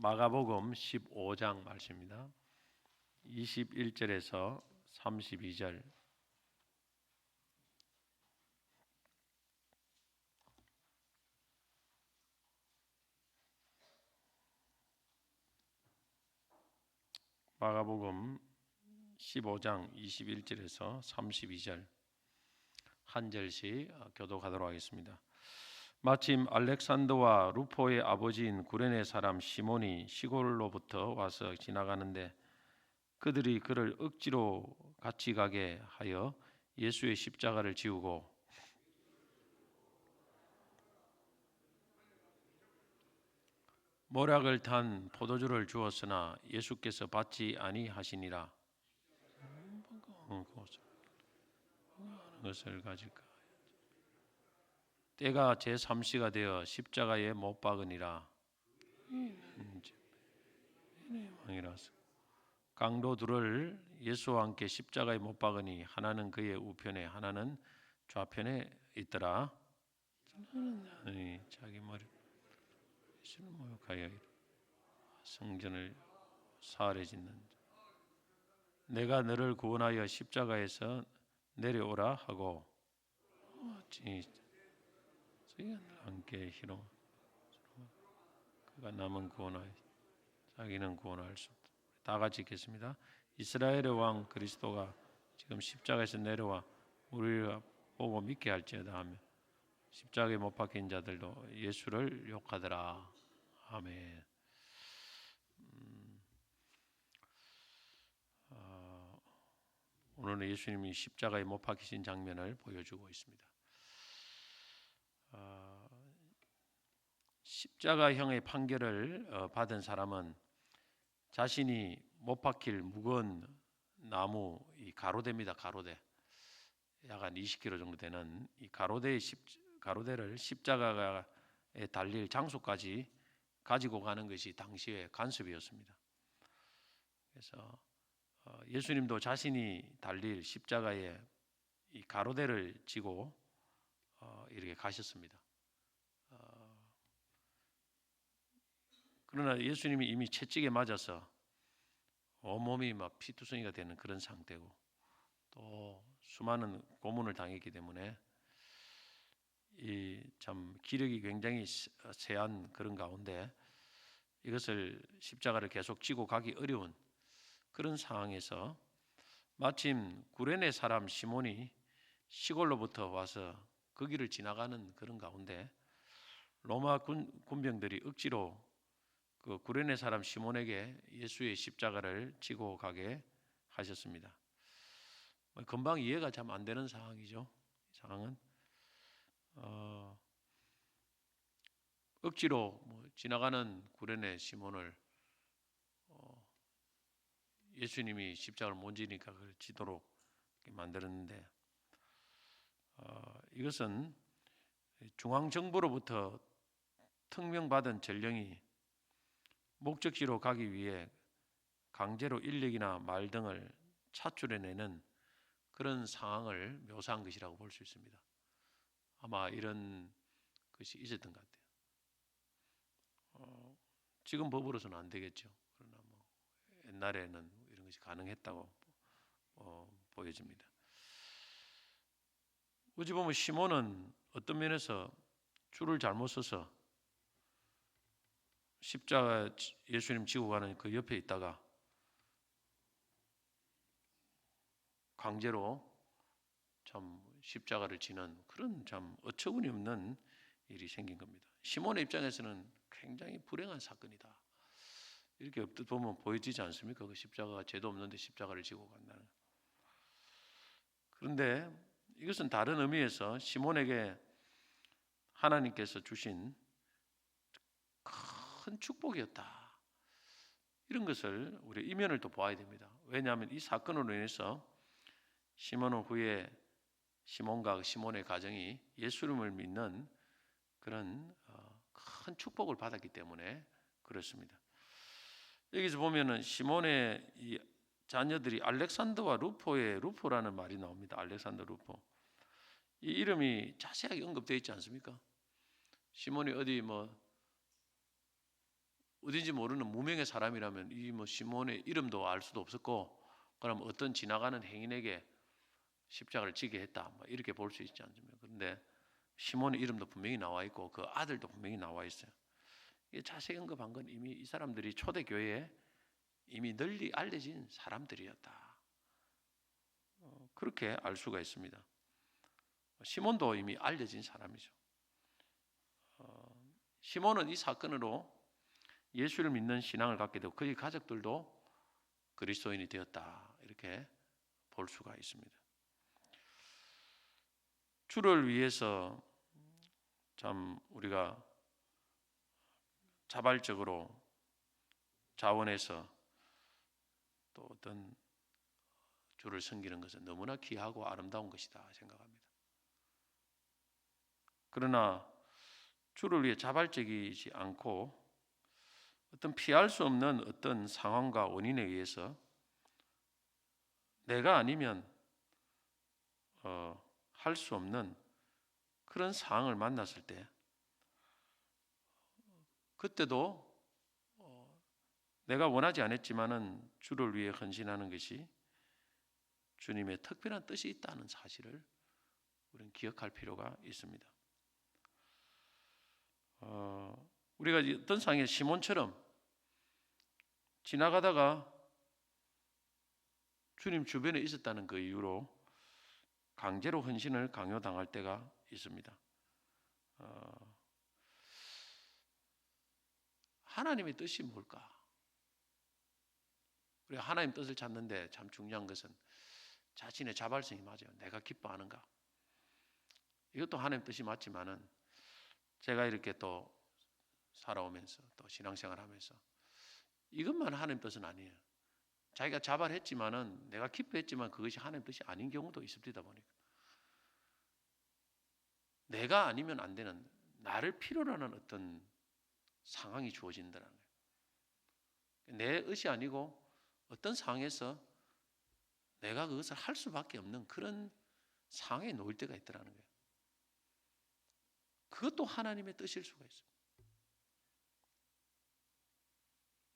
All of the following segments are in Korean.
마가복음 15장 말씀입니다. 21절에서 32절. 마가복음 15장 21절에서 32절 한 절씩 교독하도록 하겠습니다. 마침 알렉산더와 루포의 아버지인 구레네 사람 시몬이 시골로부터 와서 지나가는데 그들이 그를 억지로 같이 가게 하여 예수의 십자가를 지우고 모략을 탄 포도주를 주었으나 예수께서 받지 아니하시니라. 것을 가질까? 때가 제3시가 되어 십자가에 못 박으니라. 왕이라서 강도 둘을 예수와 함께 십자가에 못 박으니 하나는 그의 우편에 하나는 좌편에 있더라. 자기 머리 모욕하여 성전을 사흘에 짓는 내가 너를 구원하여 십자가에서 내려오라 하고 함께 희롱 그가 남은 구원하여 자기는 구원할 수 없다. 다 같이 읽겠습니다. 이스라엘의 왕 그리스도가 지금 십자가에서 내려와 우리를 보고 믿게 할지어다 하며 십자가에 못 박힌 자들도 예수를 욕하더라. 아멘. 오늘은 예수님이 십자가에 못 박히신 장면을 보여주고 있습니다. 십자가형의 판결을 받은 사람은 자신이 못 박힐 무거운 나무 이 가로대입니다. 가로대 약 한 20kg 정도 되는 이 가로대를 십자가에 달릴 장소까지 가지고 가는 것이 당시의 간섭이었습니다. 그래서 예수님도 자신이 달릴 십자가에 이 가로대를 지고 이렇게 가셨습니다. 그러나 예수님이 이미 채찍에 맞아서 온몸이 막 피투성이가 되는 그런 상태고 또 수많은 고문을 당했기 때문에 이 참 기력이 굉장히 세한 그런 가운데 이것을 십자가를 계속 지고 가기 어려운 그런 상황에서 마침 구레네 사람 시몬이 시골로부터 와서 그 길을 지나가는 그런 가운데 로마 군병들이 억지로 그 구레네 사람 시몬에게 예수의 십자가를 지고 가게 하셨습니다. 금방 이해가 참 안 되는 상황이죠. 이 상황은 억지로 지나가는 구레네 시몬을 예수님이 십자가를 못 지니까 그걸 지도록 만들었는데 이것은 중앙정부로부터 특명받은 전령이 목적지로 가기 위해 강제로 인력이나 말 등을 차출해내는 그런 상황을 묘사한 것이라고 볼 수 있습니다. 아마 이런 것이 있었던 것 같아요. 지금 법으로서는 안 되겠죠. 그러나 옛날에는 이런 것이 가능했다고 보여집니다. 어찌 보면 시몬은 어떤 면에서 줄을 잘못 서서 십자가 예수님 지고 가는 그 옆에 있다가 강제로 참 십자가를 지는 그런 참 어처구니 없는 일이 생긴 겁니다. 시몬의 입장에서는 굉장히 불행한 사건이다. 이렇게 엎드 보면 보여지지 않습니까? 그 십자가가 죄도 없는데 십자가를 지고 간다는. 그런데 이것은 다른 의미에서 시몬에게 하나님께서 주신 큰 축복이었다. 이런 것을 우리 이면을 또 보아야 됩니다. 왜냐하면 이 사건으로 인해서 시몬은 후에 시몬과 시몬의 가정이 예수님을 믿는 그런 큰 축복을 받았기 때문에 그렇습니다. 여기서 보면은 시몬의 이 자녀들이 알렉산더와 루포라는 말이 나옵니다. 알렉산더 루포. 이 이름이 자세하게 언급되어 있지 않습니까? 시몬이 어디 어딘지 모르는 무명의 사람이라면 이 뭐 시몬의 이름도 알 수도 없었고, 그럼 어떤 지나가는 행인에게 십자가를 지게 했다, 뭐 이렇게 볼 수 있지 않습니까? 그런데 시몬의 이름도 분명히 나와 있고 그 아들도 분명히 나와 있어요. 이 자세히 언급한 건 이미 이 사람들이 초대교회에 이미 널리 알려진 사람들이었다. 그렇게 알 수가 있습니다. 시몬도 이미 알려진 사람이죠. 시몬은 이 사건으로 예수를 믿는 신앙을 갖게 되고 그의 가족들도 그리스도인이 되었다, 이렇게 볼 수가 있습니다. 주를 위해서 참 우리가 자발적으로 자원해서 또 어떤 주를 섬기는 것은 너무나 귀하고 아름다운 것이다 생각합니다. 그러나 주를 위해 자발적이지 않고 어떤 피할 수 없는 어떤 상황과 원인에 의해서 내가 아니면 할 수 없는 그런 상황을 만났을 때, 그때도 내가 원하지 않았지만은 주를 위해 헌신하는 것이 주님의 특별한 뜻이 있다는 사실을 우리는 기억할 필요가 있습니다. 우리가 어떤 상황에 시몬처럼 지나가다가 주님 주변에 있었다는 그 이유로 강제로 헌신을 강요당할 때가 있습니다. 하나님의 뜻이 뭘까? 우리가 하나님 뜻을 찾는데 참 중요한 것은 자신의 자발성이 맞아요. 내가 기뻐하는가? 이것도 하나님 뜻이 맞지만은 제가 이렇게 또 살아오면서 또 신앙생활하면서 이것만 하나님 뜻은 아니에요. 자기가 자발했지만은 내가 기뻐했지만 그것이 하나님 뜻이 아닌 경우도 있습니다. 보니까 내가 아니면 안 되는 나를 필요로 하는 어떤 상황이 주어진다는 거예요. 내 의지 아니고 어떤 상황에서 내가 그것을 할 수밖에 없는 그런 상황에 놓일 때가 있더라는 거예요. 그것도 하나님의 뜻일 수가 있어요.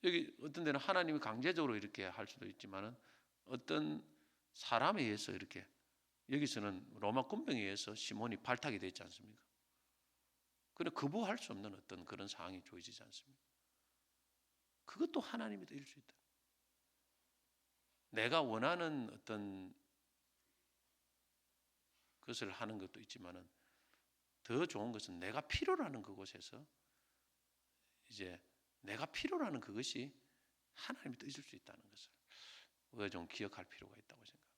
여기 어떤 데는 하나님이 강제적으로 이렇게 할 수도 있지만은 어떤 사람에 의해서 이렇게, 여기서는 로마 군병에 의해서 시몬이 발탁이 되지 않습니까? 그런데 거부할 수 없는 어떤 그런 상황이 주어지지 않습니까? 그것도 하나님의 뜻일 수 있다. 내가 원하는 어떤 것을 하는 것도 있지만은 더 좋은 것은 내가 필요로 하는 그곳에서 이제 내가 필요로 하는 그것이 하나님의 뜻일 수 있다는 것을 우리가 좀 기억할 필요가 있다고 생각합니다.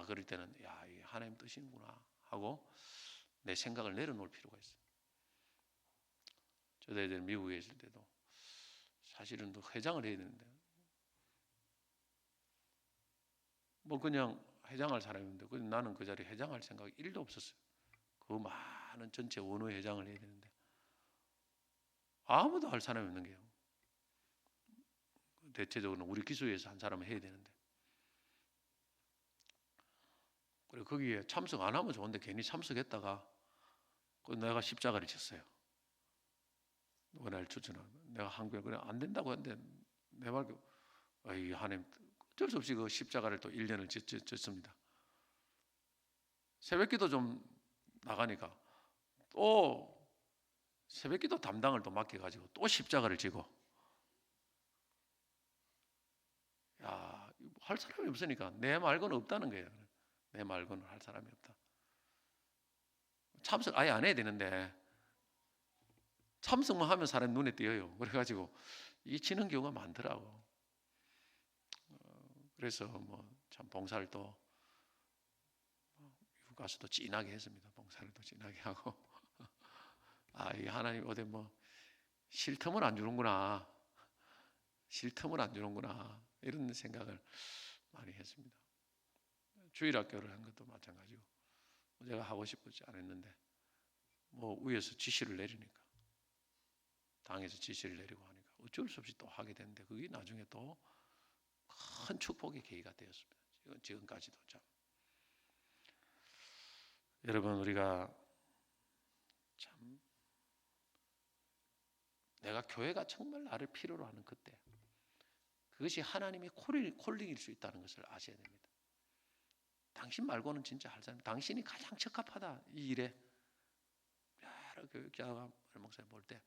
그럴 때는 이게 하나님 뜻이구나 하고 내 생각을 내려놓을 필요가 있어요. 저도 예전에 미국에 있을 때도 사실은 또 회장을 해야 되는데 뭐 그냥 회장할 사람인데 나는 그 자리에 회장할 생각이 1도 없었어요. 그 많은 전체 원외 회장을 해야 되는데 아무도 할 사람이 없는 게요. 대체적으로 우리 기수에서 한 사람은 해야 되는데, 그리고 거기에 참석 안 하면 좋은데 괜히 참석했다가 내가 십자가를 졌어요. 원할 추천하면 내가 한국에 그래 안 된다고 했는데 내 말 하나님 어쩔 수 없이 그 십자가를 또 1년을 졌습니다. 새벽기도 좀 나가니까 또 새벽기도 담당을 또 맡겨가지고 또 십자가를 지고, 할 사람이 없으니까 내 말고는 없다는 거예요. 내 말고는 할 사람이 없다. 참석 아예 안 해야 되는데 참석만 하면 사람 눈에 띄어요. 그래가지고 이 치는 경우가 많더라고. 그래서 뭐 참 봉사를 또 미국 가서도 진하게 했습니다. 봉사를 또 진하게 하고 이 하나님 어디 뭐 쉴 틈을 안 주는구나, 쉴 틈을 안 주는구나 이런 생각을 많이 했습니다. 주일학교를 한 것도 마찬가지고 제가 하고 싶지 않았는데 뭐 위에서 지시를 내리니까, 당에서 지시를 내리고 하니까 어쩔 수 없이 또 하게 됐는데 그게 나중에 또 큰 축복의 계기가 되었습니다. 지금까지도 참. 여러분 우리가 참 내가 교회가 정말 나를 필요로 하는 그때, 그것이 하나님의 콜링일 수 있다는 것을 아셔야 됩니다. 당신 말고는 진짜 할 사람, 당신이 가장 적합하다 이 일에. 여러 교육자와 목사님 볼 때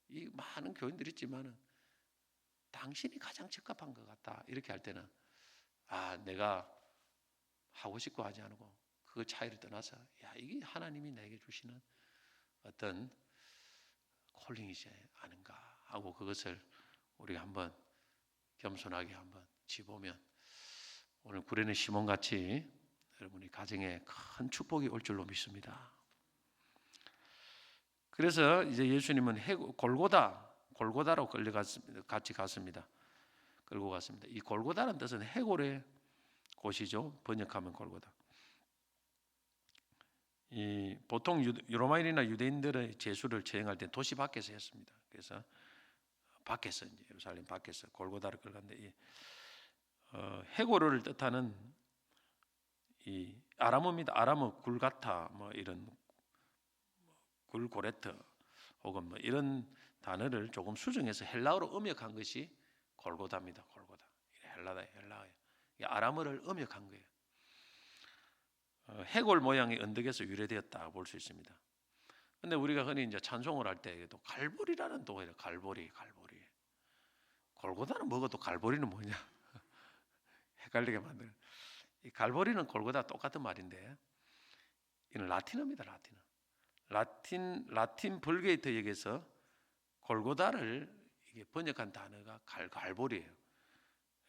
이 많은 교인들이 있지만은 당신이 가장 적합한 것 같다 이렇게 할 때는 내가 하고 싶고 하지 않고 그 차이를 떠나서 이게 하나님이 내게 주시는 어떤 콜링이지 않은가 하고 그것을 우리가 한번 겸손하게 한번 지보면 오늘 구레네 시몬같이 여러분이 가정에 큰 축복이 올 줄로 믿습니다. 그래서 이제 예수님은 골고다로 같이 갔습니다. 끌고 갔습니다. 이 골고다라는 뜻은 해골의 곳이죠. 번역하면 골고다. 보통 로마인이나 유대인들의 제수를 처형할 때 도시 밖에서 했습니다. 그래서 밖에서 이제 예루살렘 밖에서 골고다를 끌었는데 해골을 뜻하는 이 아람어입니다. 아람어 굴가타 뭐 이런 굴고레트 혹은 뭐 이런 단어를 조금 수정해서 헬라어로 음역한 것이 골고다입니다. 골고다. 헬라어예요. 아람어를 음역한 거예요. 해골 모양의 언덕에서 유래되었다 볼 수 있습니다. 근데 우리가 흔히 이제 찬송을 할 때도 갈보리라는 또 해요. 갈보리. 골고다는 뭐고 또 갈보리는 뭐냐? 헷갈리게 만드는. 이 갈보리는 골고다 똑같은 말인데 이는 라틴어입니다. 라틴 벌게이트역에서 골고다를 이게 번역한 단어가 갈보리예요.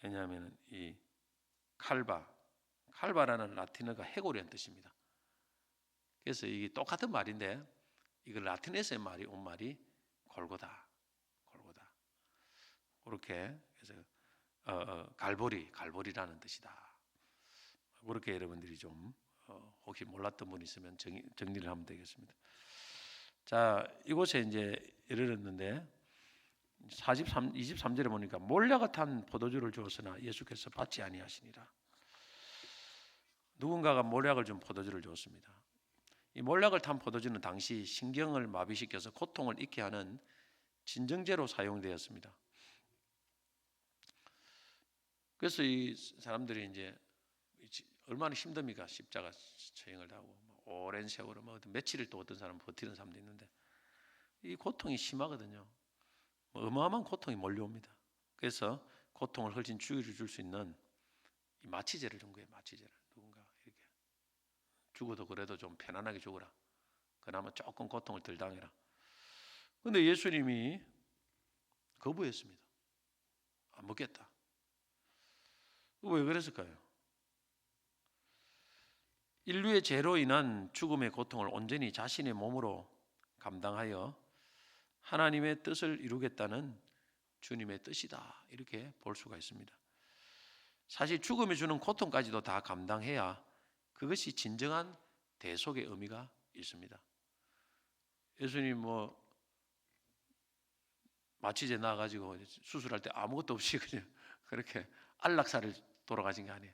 왜냐하면 이 칼바라는 라틴어가 해골이라는 뜻입니다. 그래서 이게 똑같은 말인데 이거 라틴에서의 말이 온 말이 골고다. 그렇게 해서 갈보리라는 뜻이다. 그렇게 여러분들이 좀 혹시 몰랐던 분 있으면 정리를 하면 되겠습니다. 자, 이곳에 이제 이르렀는데 23절에 보니까 몰려가 탄 포도주를 주었으나 예수께서 받지 아니하시니라. 누군가가 몰약을 준 포도주를 주었습니다. 이 몰약을 탄 포도주는 당시 신경을 마비시켜서 고통을 잊게 하는 진정제로 사용되었습니다. 그래서 이 사람들이 이제 얼마나 힘듭니까? 십자가 처형을 하고 오랜 세월을 며칠을 또 어떤 사람은 버티는 사람도 있는데 이 고통이 심하거든요. 어마어마한 고통이 몰려옵니다. 그래서 고통을 훨씬 주의를 줄 수 있는 이 마취제를 준 거예요. 마취제를 누군가 이렇게 죽어도 그래도 좀 편안하게 죽어라. 그나마 조금 고통을 덜 당해라. 그런데 예수님이 거부했습니다. 안 먹겠다. 왜 그랬을까요? 인류의 죄로 인한 죽음의 고통을 온전히 자신의 몸으로 감당하여 하나님의 뜻을 이루겠다는 주님의 뜻이다. 이렇게 볼 수가 있습니다. 사실 죽음이 주는 고통까지도 다 감당해야 그것이 진정한 대속의 의미가 있습니다. 예수님 마취제 나가지고 수술할 때 아무것도 없이 그냥 그렇게 안락사를 돌아가신 게 아니에요.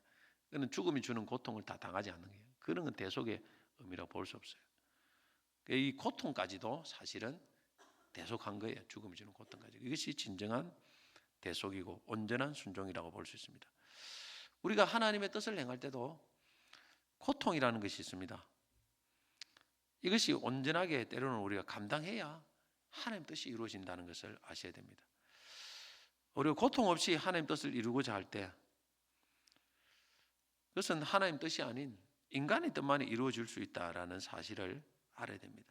그는 죽음이 주는 고통을 다 당하지 않는 거예요. 그런 건 대속의 의미라고 볼 수 없어요. 이 고통까지도 사실은 대속한 거예요. 죽음이 주는 고통까지. 이것이 진정한 대속이고 온전한 순종이라고 볼 수 있습니다. 우리가 하나님의 뜻을 행할 때도 고통이라는 것이 있습니다. 이것이 온전하게 때로는 우리가 감당해야 하나님 뜻이 이루어진다는 것을 아셔야 됩니다. 우리가 고통 없이 하나님 뜻을 이루고자 할 때 그것은 하나님 뜻이 아닌 인간의 뜻만이 이루어질 수 있다라는 사실을 알아야 됩니다.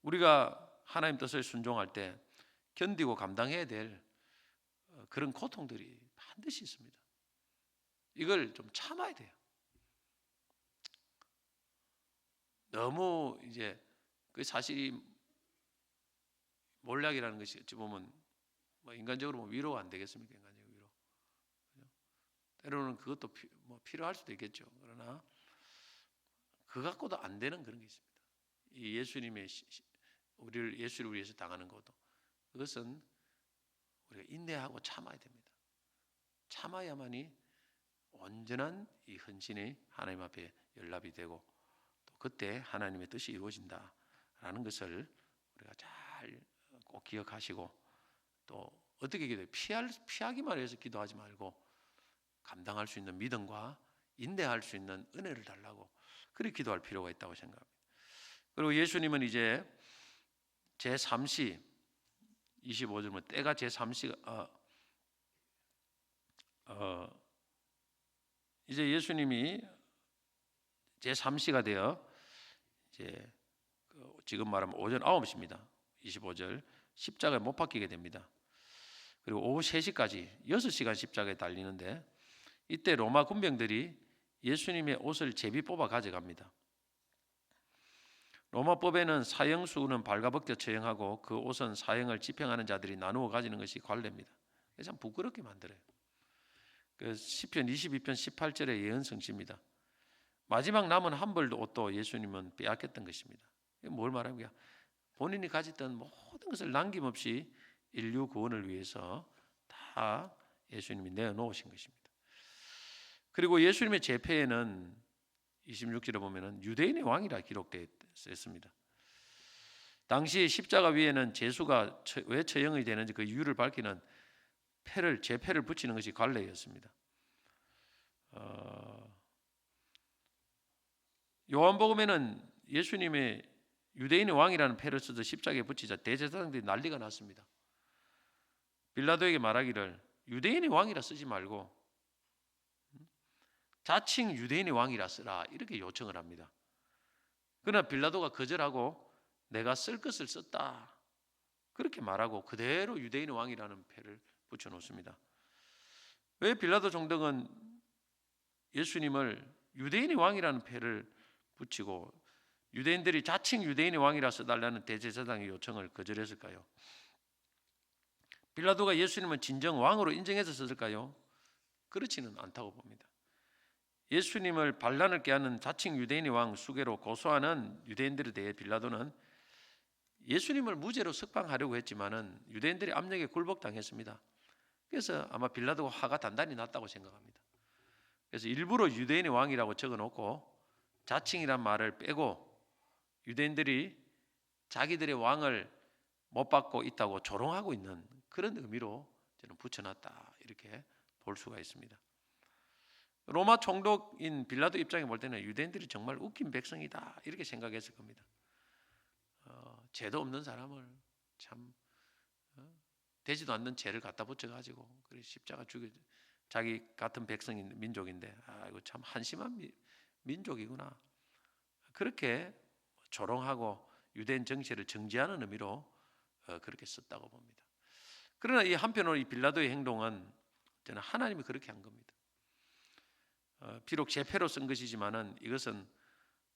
우리가 하나님 뜻을 순종할 때 견디고 감당해야 될 그런 고통들이 반드시 있습니다. 이걸 좀 참아야 돼요. 너무 이제 그 사실이 몰락이라는 것이 어찌 보면 인간적으로 위로가 안 되겠습니까? 인간적으로 위로. 때로는 그것도 필요할 수도 있겠죠. 그러나 그 갖고도 안 되는 그런 게 있습니다. 이 예수님의 예수를 위해서 당하는 것도 그것은 우리가 인내하고 참아야 됩니다. 참아야만이 온전한 이 헌신이 하나님 앞에 연락이 되고 또 그때 하나님의 뜻이 이루어진다라는 것을 우리가 잘 꼭 기억하시고, 또 어떻게 기도해요? 피하기만 해서 기도하지 말고 감당할 수 있는 믿음과 인내할 수 있는 은혜를 달라고 그렇게 기도할 필요가 있다고 생각합니다. 그리고 예수님은 이제 제3시 25절 때가 제3시가 이제 예수님이 제3시가 되어 이제 지금 말하면 오전 9시입니다. 25절 십자가에 못 박히게 됩니다. 그리고 오후 3시까지 6시간 십자가에 달리는데, 이때 로마 군병들이 예수님의 옷을 제비 뽑아 가져갑니다. 로마법에는 사형수는 발가벗겨 처형하고 그 옷은 사형을 집행하는 자들이 나누어 가지는 것이 관례입니다. 참 부끄럽게 만들어요. 그 시편 22편 18절의 예언 성취입니다. 마지막 남은 한 벌 옷도 예수님은 빼앗겼던 것입니다. 뭘 말하는 거야? 본인이 가졌던 모든 것을 남김없이 인류 구원을 위해서 다 예수님이 내어놓으신 것입니다. 그리고 예수님의 제패에는 26절에 보면은 유대인의 왕이라 기록되어 있습니다. 당시 십자가 위에는 제수가 왜 처형이 되는지 그 이유를 밝히는 제패를 붙이는 것이 관례였습니다. 요한복음에는 예수님의 유대인의 왕이라는 패를 써서 십자가에 붙이자 대제사장들이 난리가 났습니다. 빌라도에게 말하기를 유대인의 왕이라 쓰지 말고 자칭 유대인의 왕이라 쓰라, 이렇게 요청을 합니다. 그러나 빌라도가 거절하고 내가 쓸 것을 썼다, 그렇게 말하고 그대로 유대인의 왕이라는 패를 붙여놓습니다. 왜 빌라도 총독은 예수님을 유대인의 왕이라는 패를 붙이고 유대인들이 자칭 유대인의 왕이라 써달라는 대제사장의 요청을 거절했을까요? 빌라도가 예수님을 진정 왕으로 인정해서 썼을까요? 그렇지는 않다고 봅니다. 예수님을 반란을 깨하는 자칭 유대인의 왕 수계로 고소하는 유대인들에 대해 빌라도는 예수님을 무죄로 석방하려고 했지만은 유대인들의 압력에 굴복당했습니다. 그래서 아마 빌라도가 화가 단단히 났다고 생각합니다. 그래서 일부러 유대인의 왕이라고 적어놓고 자칭이란 말을 빼고 유대인들이 자기들의 왕을 못 받고 있다고 조롱하고 있는 그런 의미로 저는 붙여놨다, 이렇게 볼 수가 있습니다. 로마 총독인 빌라도 입장에 볼 때는 유대인들이 정말 웃긴 백성이다, 이렇게 생각했을 겁니다. 죄도 없는 사람을 참 되지도 않는 죄를 갖다 붙여가지고 십자가 죽여, 자기 같은 백성인 민족인데 이거 참 한심한 민족이구나, 그렇게 조롱하고 유대인 정치를 정지하는 의미로 그렇게 썼다고 봅니다. 그러나 이 한편으로 이 빌라도의 행동은 저는 하나님이 그렇게 한 겁니다. 비록 제패로 쓴 것이지만은 이것은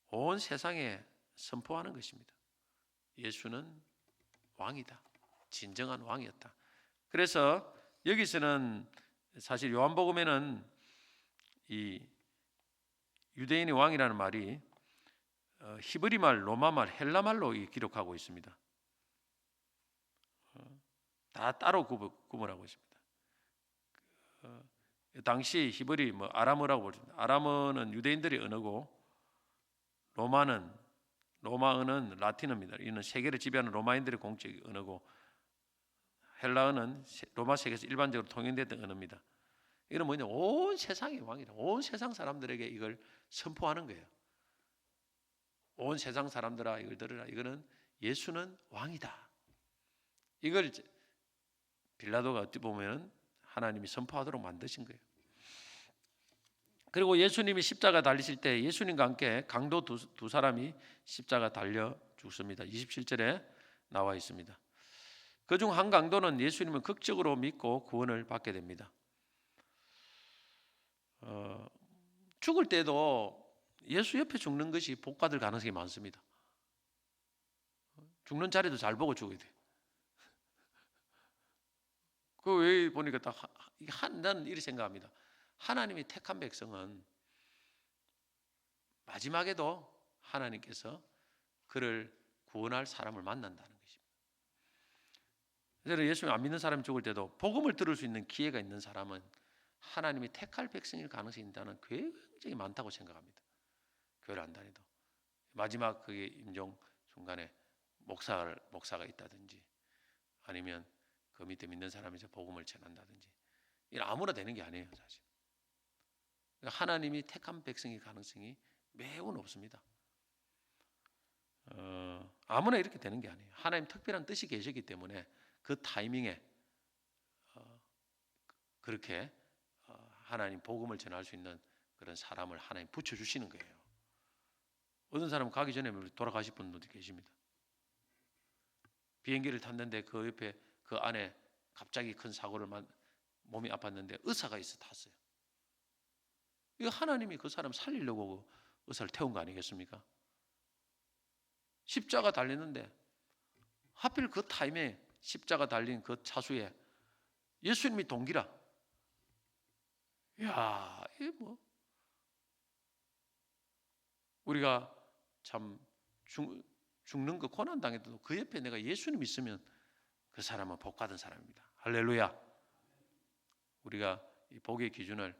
온 세상에 선포하는 것입니다. 예수는 왕이다, 진정한 왕이었다. 그래서 여기서는 사실 요한복음에는 이 유대인의 왕이라는 말이 히브리말, 로마말, 헬라말로 기록하고 있습니다. 다 따로 구분하고 있습니다. 당시 히브리, 아람어라고 부릅니다. 아람어는 유대인들의 언어고 로마어는 라틴어입니다. 이는 세계를 지배하는 로마인들의 공적 언어고 헬라어는 로마 세계에서 일반적으로 통용됐던 언어입니다. 이건 뭐냐? 온 세상의 왕이다. 온 세상 사람들에게 이걸 선포하는 거예요. 온 세상 사람들아, 이걸 들으라. 이거는 예수는 왕이다. 이걸 빌라도가 어찌 보면 하나님이 선포하도록 만드신 거예요. 그리고 예수님이 십자가 달리실 때 예수님과 함께 강도 두 사람이 십자가 달려 죽습니다. 27절에 나와 있습니다. 그중 한 강도는 예수님을 극적으로 믿고 구원을 받게 됩니다. 죽을 때도 예수 옆에 죽는 것이 복 받을 가능성이 많습니다. 죽는 자리도 잘 보고 죽어야 돼. 그 왜 보니까 나는 이렇게 생각합니다. 하나님이 택한 백성은 마지막에도 하나님께서 그를 구원할 사람을 만난다는 것입니다. 그래서 예수님 안 믿는 사람이 죽을 때도 복음을 들을 수 있는 기회가 있는 사람은 하나님이 택할 백성일 가능성이 있다는 굉장히 많다고 생각합니다. 교회를 안 다니도 마지막 그게 임종 순간에 목사가 있다든지 아니면 그 밑에 믿는 사람에서 복음을 전한다든지 이건 아무나 되는 게 아니에요, 사실. 하나님이 택한 백성의 가능성이 매우 높습니다. 아무나 이렇게 되는 게 아니에요. 하나님 특별한 뜻이 계시기 때문에 그 타이밍에 그렇게 하나님 복음을 전할 수 있는 그런 사람을 하나님 붙여주시는 거예요. 어떤 사람은 가기 전에 돌아가실 분들도 계십니다. 비행기를 탔는데 그 옆에 그 안에 갑자기 큰 사고를 몸이 아팠는데 의사가 있어 탔어요. 이거 하나님이 그 사람 살리려고 의사를 태운 거 아니겠습니까? 십자가 달리는데 하필 그 타임에 십자가 달린 그 차수에 예수님이 동기라. 야, 이게 뭐 우리가 참 죽는 거 고난 당해도 그 옆에 내가 예수님 있으면 그 사람은 복 받은 사람입니다. 할렐루야. 우리가 이 복의 기준을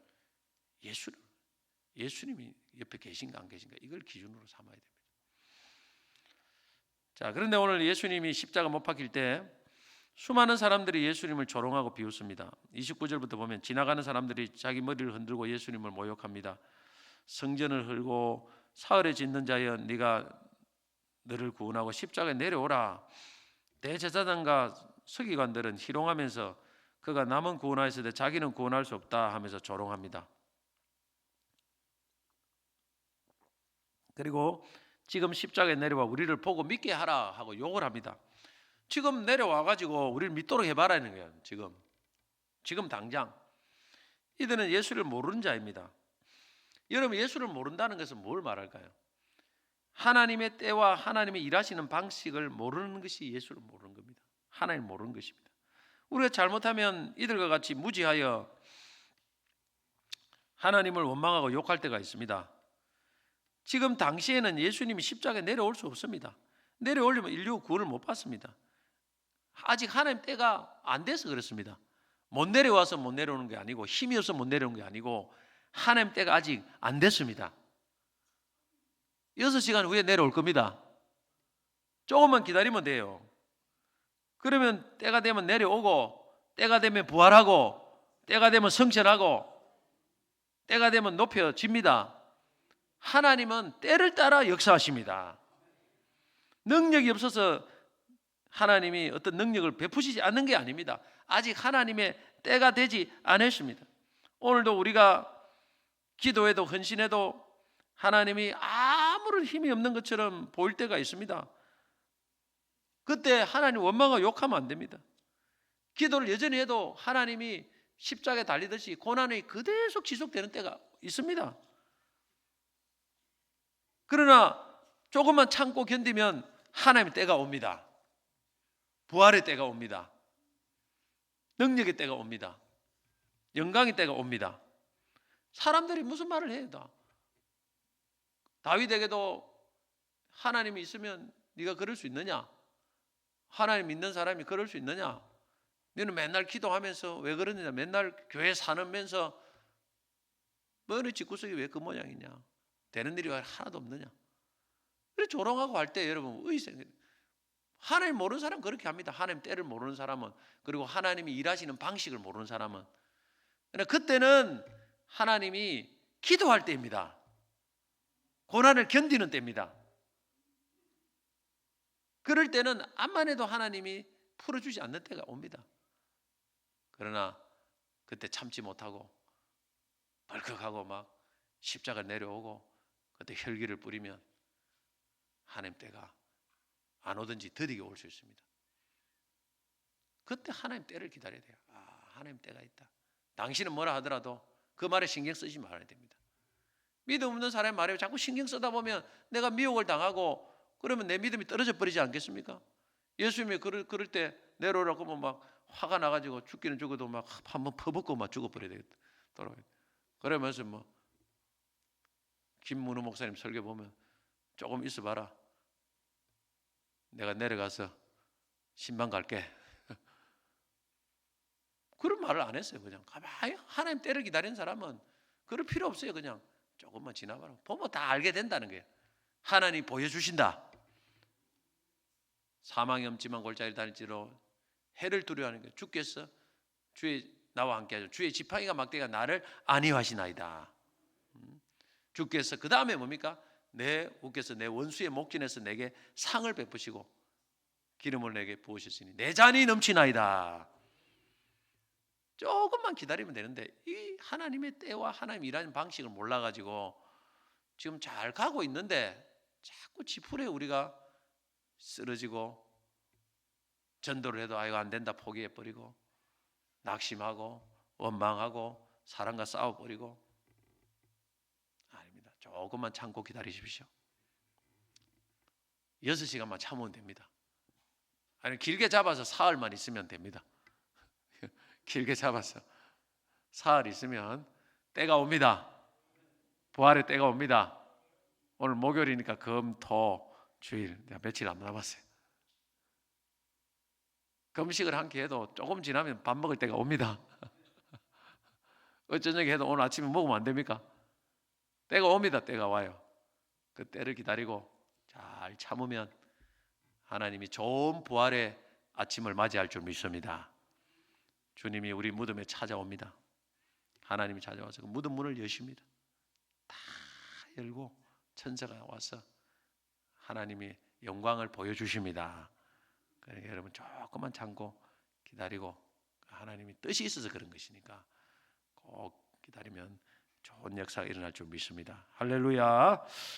예수님이 옆에 계신가 안 계신가 이걸 기준으로 삼아야 됩니다. 자, 그런데 오늘 예수님이 십자가 못 박힐 때 수많은 사람들이 예수님을 조롱하고 비웃습니다. 29절부터 보면 지나가는 사람들이 자기 머리를 흔들고 예수님을 모욕합니다. 성전을 헐고 사흘에 짓는 자여 네가 너를 구원하고 십자가에 내려오라. 대제사장과 서기관들은 희롱하면서 그가 남은 구원하였으되 자기는 구원할 수 없다 하면서 조롱합니다. 그리고 지금 십자가에 내려와 우리를 보고 믿게 하라 하고 욕을 합니다. 지금 내려와 가지고 우리를 믿도록 해봐라는 거예요. 지금 당장. 이들은 예수를 모르는 자입니다. 여러분, 예수를 모른다는 것은 뭘 말할까요? 하나님의 때와 하나님의 일하시는 방식을 모르는 것이 예수를 모르는 겁니다. 하나님을 모르는 것입니다. 우리가 잘못하면 이들과 같이 무지하여 하나님을 원망하고 욕할 때가 있습니다. 지금 당시에는 예수님이 십자가에 내려올 수 없습니다. 내려오려면 인류 구원을 못 받습니다. 아직 하나님 때가 안 돼서 그렇습니다. 못 내려와서 못 내려오는 게 아니고 힘이 없어서 못 내려오는 게 아니고 하나님 때가 아직 안 됐습니다. 6시간 후에 내려올 겁니다. 조금만 기다리면 돼요. 그러면 때가 되면 내려오고 때가 되면 부활하고 때가 되면 성천하고 때가 되면 높여집니다. 하나님은 때를 따라 역사하십니다. 능력이 없어서 하나님이 어떤 능력을 베푸시지 않는 게 아닙니다. 아직 하나님의 때가 되지 않았습니다. 오늘도 우리가 기도해도 헌신해도 하나님이 아무런 힘이 없는 것처럼 보일 때가 있습니다. 그때 하나님 원망하고 욕하면 안 됩니다. 기도를 여전히 해도 하나님이 십자가에 달리듯이 고난이 그대로 지속되는 때가 있습니다. 그러나 조금만 참고 견디면 하나님의 때가 옵니다. 부활의 때가 옵니다. 능력의 때가 옵니다. 영광의 때가 옵니다. 사람들이 무슨 말을 해요? 다윗에게도 하나님이 있으면 네가 그럴 수 있느냐? 하나님 믿는 사람이 그럴 수 있느냐? 너는 맨날 기도하면서 왜 그러느냐? 맨날 교회 사는면서 너는 집구석이 왜 그 모양이냐? 되는 일이 하나도 없느냐? 그래 조롱하고 할 때 여러분 하나님 모르는 사람은 그렇게 합니다. 하나님 때를 모르는 사람은, 그리고 하나님이 일하시는 방식을 모르는 사람은. 그러나 그때는 하나님이 기도할 때입니다. 고난을 견디는 때입니다. 그럴 때는 암만 해도 하나님이 풀어주지 않는 때가 옵니다. 그러나 그때 참지 못하고 벌컥하고 막 십자가 내려오고 그때 혈기를 뿌리면 하나님 때가 안 오든지 더디게 올 수 있습니다. 그때 하나님 때를 기다려야 돼요. 하나님 때가 있다. 당신은 뭐라 하더라도 그 말에 신경 쓰지 말아야 됩니다. 믿음 없는 사람의 말에 자꾸 신경 쓰다 보면 내가 미혹을 당하고 그러면 내 믿음이 떨어져 버리지 않겠습니까? 예수님이 그럴 때 내려오라고 하면 막 화가 나가지고 죽기는 죽어도 막 한번 퍼붓고 막 죽어버려야 되겠다. 그러면서 뭐 김문우 목사님 설교 보면 조금 있어봐라. 내가 내려가서 신방 갈게. 그런 말을 안 했어요. 그냥 가만히 하나님 때를 기다리는 사람은 그럴 필요 없어요. 그냥 조금만 지나봐라. 보면 다 알게 된다는 거예요. 하나님 보여주신다. 사망이 엄지만 골짜기를 다닐지로 해를 두려워하는 게 주께서 주의 나와 함께 하죠. 주의 지팡이가 막대가 나를 안위하시나이다. 주께서 그 다음에 뭡니까? 주께서 내 원수의 목전에서 내게 상을 베푸시고 기름을 내게 부으셨으니 내 잔이 넘치나이다. 조금만 기다리면 되는데 이 하나님의 때와 하나님 일하는 방식을 몰라가지고 지금 잘 가고 있는데 자꾸 지푸레 우리가 쓰러지고 전도를 해도 아이고 안 된다 포기해버리고 낙심하고 원망하고 사람과 싸워버리고 아닙니다. 조금만 참고 기다리십시오. 6시간만 참으면 됩니다. 아니 길게 잡아서 사흘만 있으면 됩니다. 길게 잡아서 사흘 있으면 때가 옵니다. 부활의 때가 옵니다. 오늘 목요일이니까 금, 토, 주일 며칠 안 남았어요. 금식을 한 개 해도 조금 지나면 밥 먹을 때가 옵니다. 어쩌녁에 해도 오늘 아침에 먹으면 안 됩니까? 때가 옵니다. 때가 와요. 그 때를 기다리고 잘 참으면 하나님이 좋은 부활의 아침을 맞이할 줄 믿습니다. 주님이 우리 무덤에 찾아옵니다. 하나님이 찾아와서 그 무덤 문을 여십니다. 다 열고 천사가 와서 하나님이 영광을 보여주십니다. 그러니까 여러분 조금만 참고 기다리고 하나님이 뜻이 있어서 그런 것이니까 꼭 기다리면 좋은 역사가 일어날 줄 믿습니다. 할렐루야.